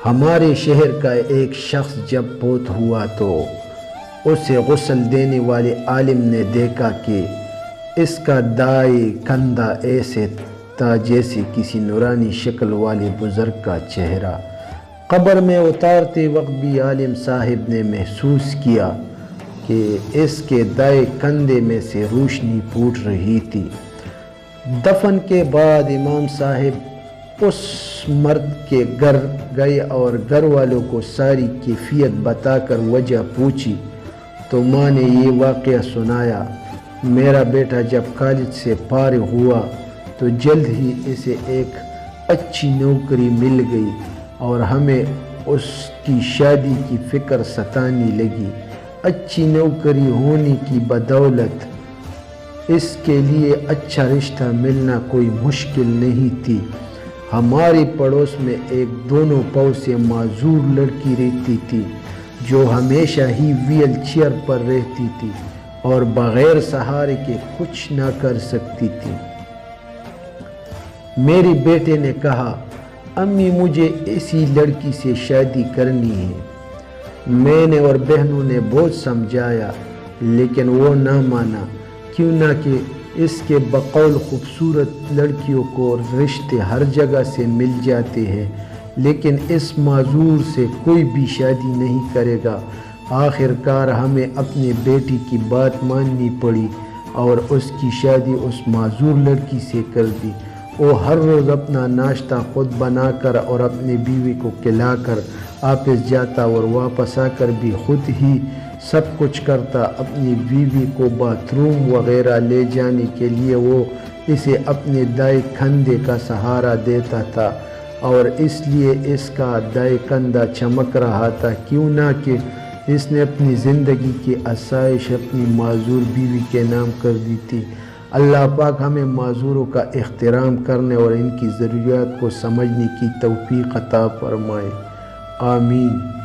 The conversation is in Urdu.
ہمارے شہر کا ایک شخص جب فوت ہوا تو اسے غسل دینے والے عالم نے دیکھا کہ اس کا دائیں کندھا ایسے تھا جیسے کسی نورانی شکل والے بزرگ کا چہرہ۔ قبر میں اتارتے وقت بھی عالم صاحب نے محسوس کیا کہ اس کے دائیں کندھے میں سے روشنی پھوٹ رہی تھی۔ دفن کے بعد امام صاحب اس مرد کے گھر گئے اور گھر والوں کو ساری کیفیت بتا کر وجہ پوچھی تو ماں نے یہ واقعہ سنایا۔ میرا بیٹا جب کالج سے فارغ ہوا تو جلد ہی اسے ایک اچھی نوکری مل گئی اور ہمیں اس کی شادی کی فکر ستانے لگی۔ اچھی نوکری ہونے کی بدولت اس کے لیے اچھا رشتہ ملنا کوئی مشکل نہیں تھی۔ ہمارے پڑوس میں ایک دونوں پاؤں سے معذور لڑکی رہتی تھی جو ہمیشہ ہی ویل چیئر پر رہتی تھی اور بغیر سہارے کے کچھ نہ کر سکتی تھی۔ میرے بیٹے نے کہا، امی مجھے اسی لڑکی سے شادی کرنی ہے۔ میں نے اور بہنوں نے بہت سمجھایا لیکن وہ نہ مانا، کیوں نہ کہ اس کے بقول خوبصورت لڑکیوں کو رشتے ہر جگہ سے مل جاتے ہیں لیکن اس معذور سے کوئی بھی شادی نہیں کرے گا۔ آخر کار ہمیں اپنے بیٹی کی بات ماننی پڑی اور اس کی شادی اس معذور لڑکی سے کر دی۔ وہ ہر روز اپنا ناشتہ خود بنا کر اور اپنی بیوی کو کھلا کر آفس جاتا اور واپس آ کر بھی خود ہی سب کچھ کرتا۔ اپنی بیوی کو باتھ روم وغیرہ لے جانے کے لیے وہ اسے اپنے دائیں کندھے کا سہارا دیتا تھا اور اس لیے اس کا دائیں کندھا چمک رہا تھا، کیوں نہ کہ اس نے اپنی زندگی کی آسائش اپنی معذور بیوی کے نام کر دی تھی۔ اللہ پاک ہمیں معذوروں کا احترام کرنے اور ان کی ضروریات کو سمجھنے کی توفیق عطا فرمائے، آمین۔